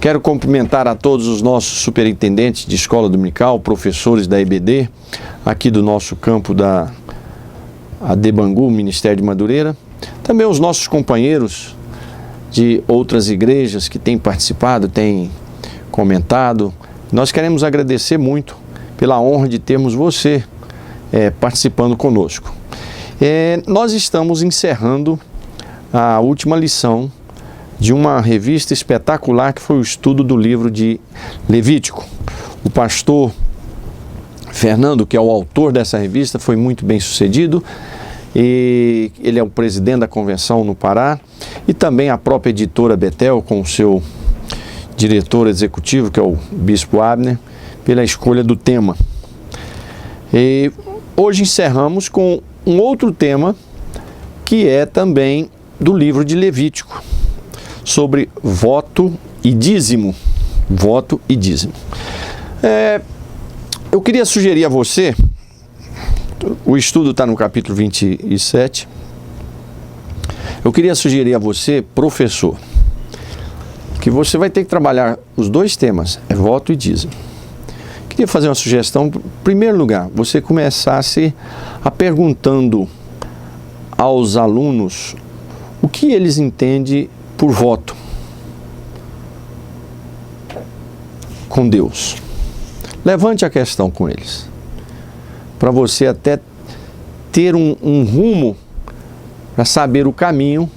Quero cumprimentar a todos os nossos superintendentes de escola dominical, professores da EBD, aqui do nosso campo da Adebangu, Ministério de Madureira. Também os nossos companheiros de outras igrejas que têm participado, têm comentado. Nós queremos agradecer muito pela honra de termos você participando conosco. Nós estamos encerrando a última lição de uma revista espetacular que foi o estudo do livro de Levítico. O pastor Fernando, que é o autor dessa revista, foi muito bem sucedido, e ele é o presidente da convenção no Pará, e também a própria editora Betel, com o seu diretor executivo, que é o Bispo Abner, pela escolha do tema. E hoje encerramos com um outro tema, que é também do livro de Levítico, sobre voto e dízimo. Voto e dízimo. Eu queria sugerir a você, o estudo está no capítulo 27, eu queria sugerir a você, professor, que você vai ter que trabalhar os dois temas, voto e dízimo. Queria fazer uma sugestão. Em primeiro lugar, você começasse a perguntando aos alunos o que eles entendem por voto com Deus. Levante a questão com eles, para você até ter um rumo, para saber o caminho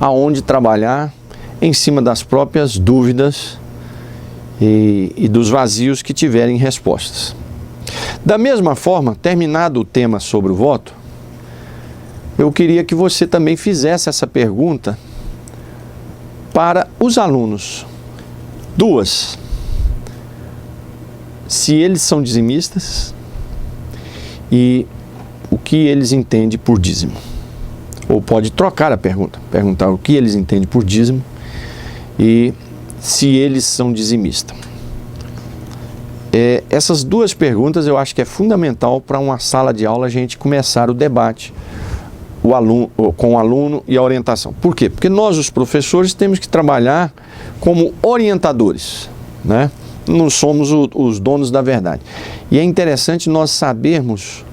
aonde trabalhar em cima das próprias dúvidas e dos vazios que tiverem respostas. Da mesma forma, terminado o tema sobre o voto, eu queria que você também fizesse essa pergunta para os alunos. Duas: se eles são dizimistas e o que eles entendem por dízimo. Ou pode trocar a pergunta, perguntar o que eles entendem por dízimo e se eles são dizimistas. Essas duas perguntas eu acho que é fundamental para uma sala de aula a gente começar o debate com o aluno e a orientação. Por quê? Porque nós, os professores, temos que trabalhar como orientadores, né? Não somos os donos da verdade. E é interessante nós sabermos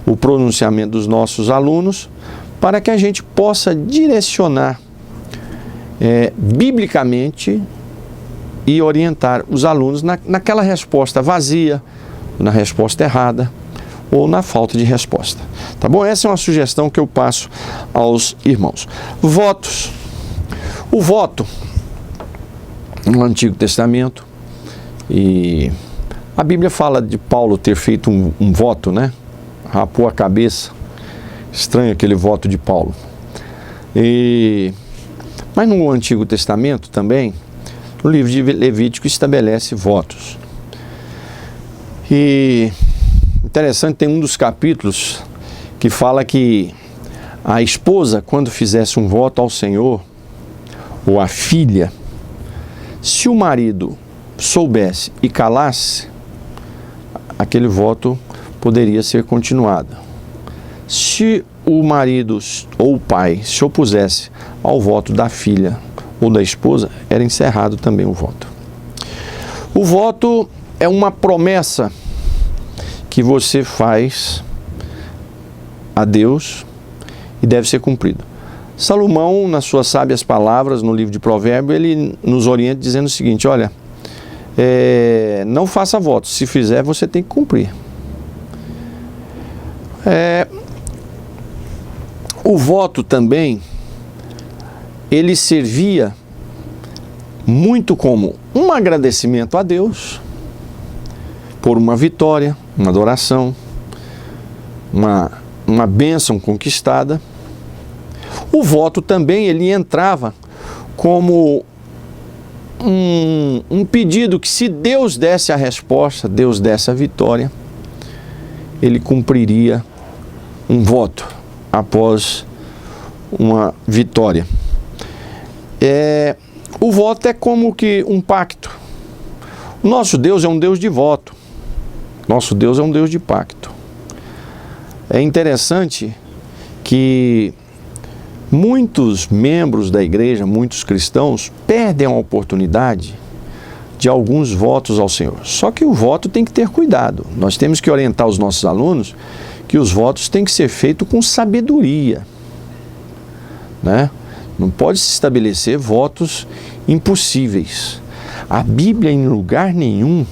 o pronunciamento dos nossos alunos para que a gente possa direcionar biblicamente e orientar os alunos naquela resposta vazia, na resposta errada ou na falta de resposta. Tá bom? Essa é uma sugestão que eu passo aos irmãos. Votos. O voto no Antigo Testamento, e a Bíblia fala de Paulo ter feito um voto, né? Rapou a cabeça. Estranho aquele voto de Paulo. Mas no Antigo Testamento também, o livro de Levítico estabelece votos. E interessante, tem um dos capítulos que fala que a esposa, quando fizesse um voto ao Senhor, ou a filha, se o marido soubesse e calasse, aquele voto poderia ser continuado. Se o marido ou o pai se opusesse ao voto da filha ou da esposa, era encerrado também o voto. O voto é uma promessa que você faz a Deus e deve ser cumprido. Salomão, nas suas sábias palavras, no livro de Provérbios, ele nos orienta dizendo o seguinte: olha, não faça votos, se fizer você tem que cumprir. O voto também, ele servia muito como um agradecimento a Deus por uma vitória, uma adoração, uma bênção conquistada. O voto também, ele entrava como um pedido que, se Deus desse a resposta, Deus desse a vitória, ele cumpriria um voto após uma vitória. O voto é como que um pacto. O nosso Deus é um Deus de voto. Nosso Deus é um Deus de pacto. É interessante que muitos membros da igreja, muitos cristãos, perdem a oportunidade de alguns votos ao Senhor. Só que o voto tem que ter cuidado. Nós temos que orientar os nossos alunos que os votos têm que ser feitos com sabedoria, né? Não pode se estabelecer votos impossíveis. A Bíblia, em lugar nenhum,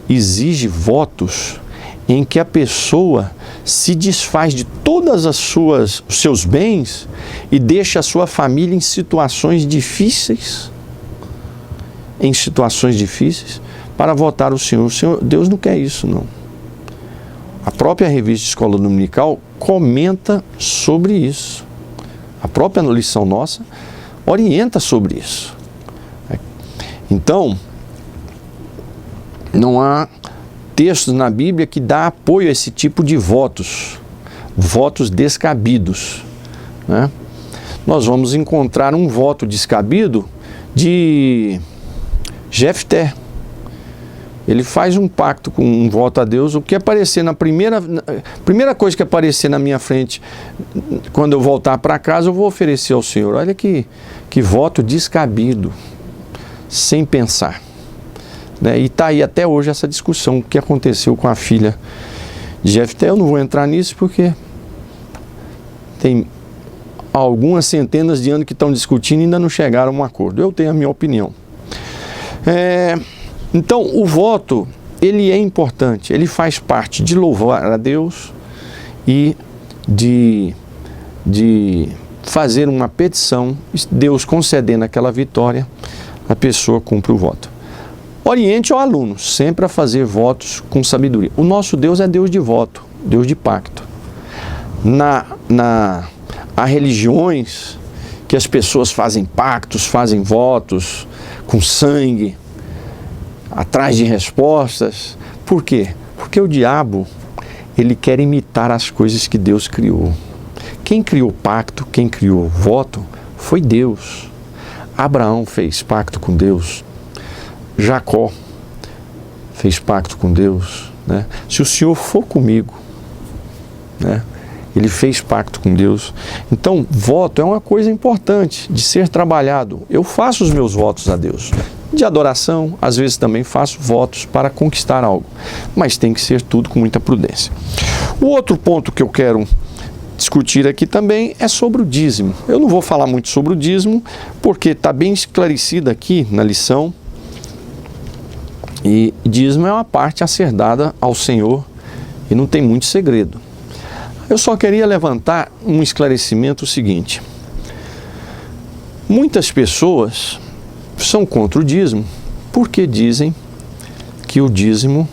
exige votos em que a pessoa se desfaz de todas os seus bens e deixa a sua família em situações difíceis, para votar o Senhor. Deus não quer isso, não. A própria revista Escola Dominical comenta sobre isso. A própria lição nossa orienta sobre isso. Então, não há textos na Bíblia que dá apoio a esse tipo de votos descabidos, né? Nós vamos encontrar um voto descabido de Jefté. Ele faz um pacto com um voto a Deus. O que aparecer primeira coisa que aparecer na minha frente, quando eu voltar para casa, eu vou oferecer ao Senhor. Olha que voto descabido, sem pensar, né? E está aí até hoje essa discussão, o que aconteceu com a filha de Jefté. Eu não vou entrar nisso porque tem algumas centenas de anos que estão discutindo e ainda não chegaram a um acordo. Eu tenho a minha opinião. Então, o voto, ele é importante, ele faz parte de louvar a Deus e de fazer uma petição, Deus concedendo aquela vitória, a pessoa cumpre o voto. Oriente ao aluno sempre a fazer votos com sabedoria. O nosso Deus é Deus de voto, Deus de pacto. Há religiões que as pessoas fazem pactos, fazem votos com sangue, atrás de respostas. Por quê? Porque o diabo, ele quer imitar as coisas que Deus criou. Quem criou o pacto, quem criou o voto, foi Deus. Abraão fez pacto com Deus. Jacó fez pacto com Deus, né? Se o Senhor for comigo, né? Ele fez pacto com Deus. Então, voto é uma coisa importante de ser trabalhado. Eu faço os meus votos a Deus. De adoração, às vezes também faço votos para conquistar algo. Mas tem que ser tudo com muita prudência. O outro ponto que eu quero discutir aqui também é sobre o dízimo. Eu não vou falar muito sobre o dízimo, porque está bem esclarecido aqui na lição. E dízimo é uma parte a ser dada ao Senhor e não tem muito segredo. Eu só queria levantar um esclarecimento seguinte. Muitas pessoas são contra o dízimo porque dizem que o dízimo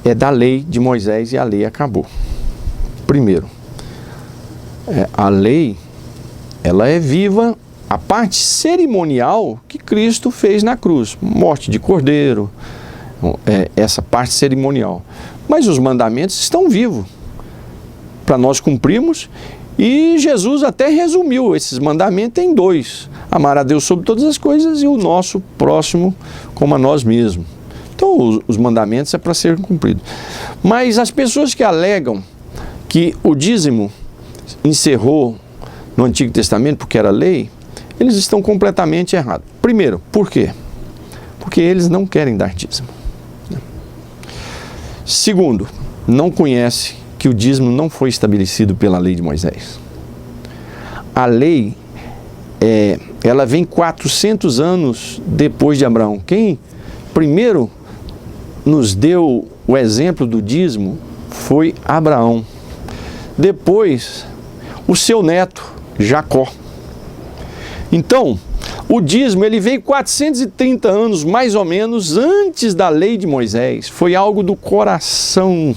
é da lei de Moisés e a lei acabou. Primeiro, a lei, ela é viva, a parte cerimonial que Cristo fez na cruz, morte de cordeiro, essa parte cerimonial. Mas os mandamentos estão vivos para nós cumprirmos, e Jesus até resumiu esses mandamentos em 2: amar a Deus sobre todas as coisas e o nosso próximo como a nós mesmos. Então os mandamentos é para ser cumpridos. Mas as pessoas que alegam que o dízimo encerrou no Antigo Testamento porque era lei, eles estão completamente errados. Primeiro, por quê? Porque eles não querem dar dízimo. Segundo, não conhece que o dízimo não foi estabelecido pela lei de Moisés. A lei, ela vem 400 anos depois de Abraão. Quem primeiro nos deu o exemplo do dízimo foi Abraão. Depois, o seu neto, Jacó. Então, o dízimo, ele veio 430 anos, mais ou menos, antes da lei de Moisés. Foi algo do coração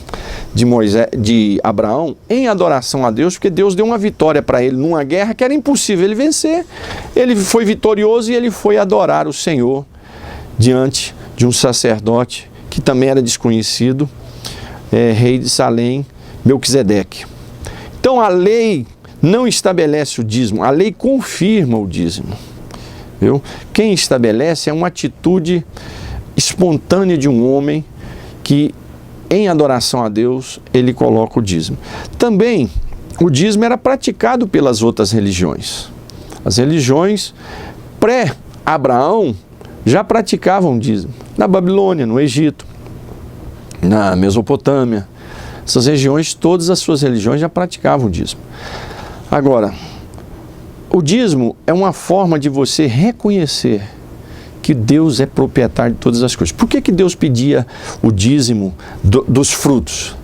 de Abraão em adoração a Deus, porque Deus deu uma vitória para ele numa guerra que era impossível ele vencer. Ele foi vitorioso e ele foi adorar o Senhor diante de um sacerdote que também era desconhecido, rei de Salém, Melquisedeque. Então a lei não estabelece o dízimo, a lei confirma o dízimo. Viu? Quem estabelece é uma atitude espontânea de um homem que, em adoração a Deus, ele coloca o dízimo. Também, o dízimo era praticado pelas outras religiões. As religiões pré-Abraão já praticavam dízimo. Na Babilônia, no Egito, na Mesopotâmia, essas regiões, todas as suas religiões já praticavam o dízimo. Agora, o dízimo é uma forma de você reconhecer que Deus é proprietário de todas as coisas. Por que Deus pedia o dízimo dos frutos?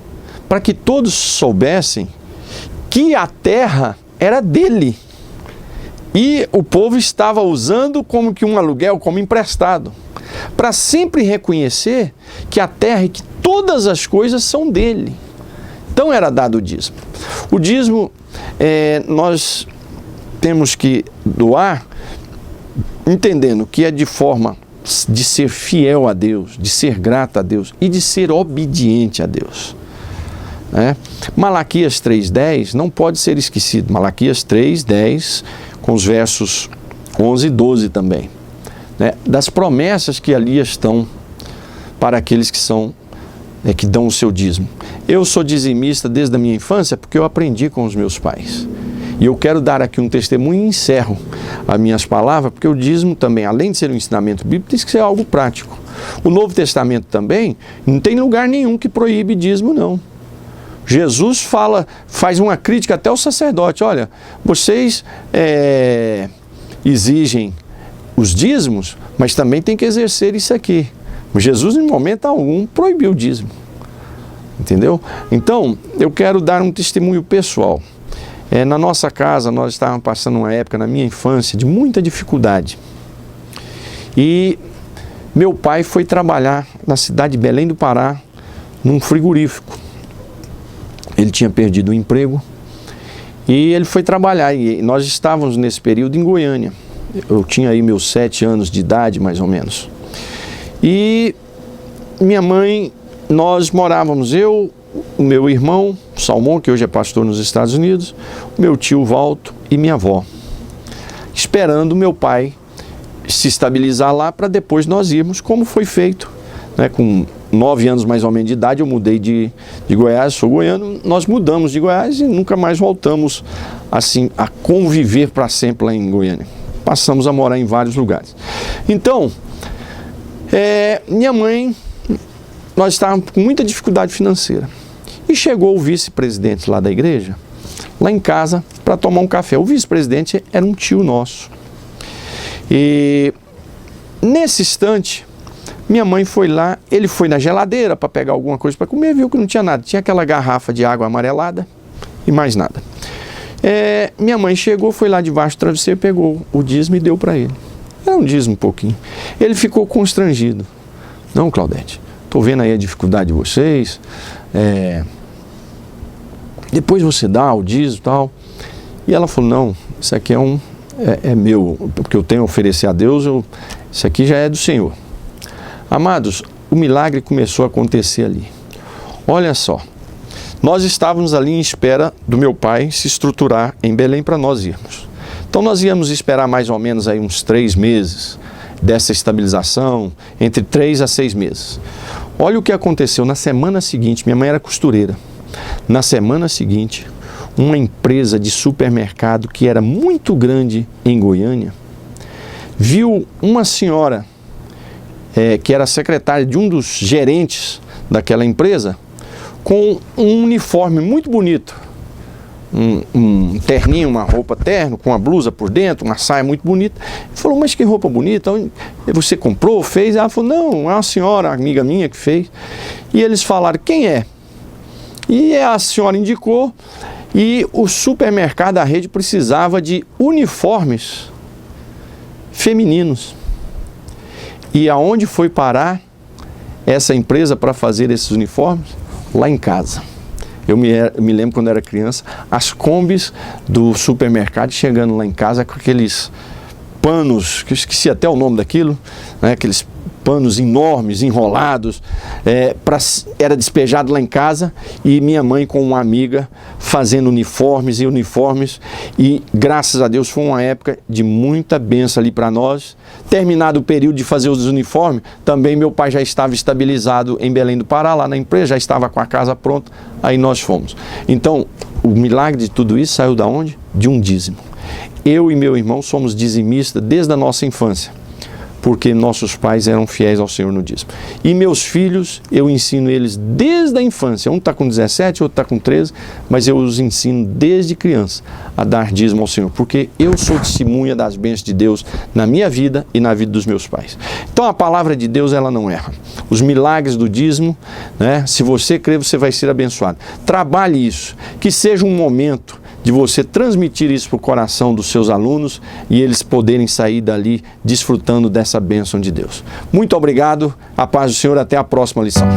Para que todos soubessem que a terra era dele. E o povo estava usando como que um aluguel, como emprestado. Para sempre reconhecer que a terra e que todas as coisas são dele. Então era dado o dízimo. O dízimo, nós temos que doar entendendo que é de forma de ser fiel a Deus, de ser grato a Deus e de ser obediente a Deus. Malaquias 3,10 não pode ser esquecido. Malaquias 3,10, com os versos 11 e 12 também. Das promessas que ali estão para aqueles que dão o seu dízimo. Eu sou dizimista desde a minha infância porque eu aprendi com os meus pais. E eu quero dar aqui um testemunho e encerro as minhas palavras, porque o dízimo também, além de ser um ensinamento bíblico, tem que ser algo prático. O Novo Testamento também não tem lugar nenhum que proíbe dízimo, não. Jesus faz uma crítica até ao sacerdote. Olha, vocês exigem os dízimos, mas também tem que exercer isso aqui. Jesus, em momento algum, proibiu o dízimo. Entendeu? Então, eu quero dar um testemunho pessoal. Na nossa casa, nós estávamos passando uma época, na minha infância, de muita dificuldade. E meu pai foi trabalhar na cidade de Belém do Pará, num frigorífico. Ele tinha perdido o emprego e ele foi trabalhar. E nós estávamos nesse período em Goiânia. Eu tinha aí meus 7 anos de idade, mais ou menos. E minha mãe, nós morávamos, eu, o meu irmão, Salmão, que hoje é pastor nos Estados Unidos, o meu tio Valto e minha avó, esperando meu pai se estabilizar lá para depois nós irmos, como foi feito. Com 9 anos mais ou menos de idade, eu mudei de Goiás, sou goiano, nós mudamos de Goiás e nunca mais voltamos assim a conviver para sempre lá em Goiânia. Passamos a morar em vários lugares. Então, minha mãe, nós estávamos com muita dificuldade financeira. E chegou o vice-presidente lá da igreja, lá em casa, para tomar um café. O vice-presidente era um tio nosso. E nesse instante, minha mãe foi lá, ele foi na geladeira para pegar alguma coisa para comer, viu que não tinha nada. Tinha aquela garrafa de água amarelada e mais nada. Minha mãe chegou, foi lá debaixo do travesseiro, pegou o dízimo e deu para ele. Era um dízimo um pouquinho. Ele ficou constrangido. Não, Claudete, estou vendo aí a dificuldade de vocês. Depois você dá o dízimo e tal. E ela falou, não, isso aqui é meu, porque eu tenho a oferecer a Deus, isso aqui já é do Senhor. Amados, o milagre começou a acontecer ali. Olha só, nós estávamos ali em espera do meu pai se estruturar em Belém para nós irmos. Então nós íamos esperar mais ou menos aí uns 3 meses dessa estabilização, entre 3 a 6 meses. Olha o que aconteceu na semana seguinte, minha mãe era costureira. Na semana seguinte, uma empresa de supermercado que era muito grande em Goiânia, viu uma senhora que era secretária de um dos gerentes daquela empresa, com um uniforme muito bonito, um terninho, uma roupa terno, com uma blusa por dentro, uma saia muito bonita. Ele falou, mas que roupa bonita, você comprou, fez? Ela falou, não, é uma senhora, amiga minha que fez. E eles falaram, quem é? E a senhora indicou, e o supermercado, a rede, precisava de uniformes femininos. E aonde foi parar essa empresa para fazer esses uniformes? Lá em casa. Eu me lembro quando era criança, as combis do supermercado chegando lá em casa com aqueles panos, que eu esqueci até o nome daquilo, aqueles panos enormes, enrolados, era despejado lá em casa, e minha mãe com uma amiga fazendo uniformes, e graças a Deus foi uma época de muita bênção ali para nós. Terminado o período de fazer os uniformes, também meu pai já estava estabilizado em Belém do Pará, lá na empresa, já estava com a casa pronta, aí nós fomos. Então, o milagre de tudo isso saiu da onde? De um dízimo. Eu e meu irmão somos dizimistas desde a nossa infância. porque nossos pais eram fiéis ao Senhor no dízimo. E meus filhos, eu ensino eles desde a infância. Um está com 17, outro está com 13, mas eu os ensino desde criança a dar dízimo ao Senhor, porque eu sou testemunha das bênçãos de Deus na minha vida e na vida dos meus pais. Então a palavra de Deus, ela não erra. Os milagres do dízimo, né? Se você crer, você vai ser abençoado. Trabalhe isso, que seja um momento de você transmitir isso para o coração dos seus alunos e eles poderem sair dali desfrutando dessa bênção de Deus. Muito obrigado, a paz do Senhor, até a próxima lição.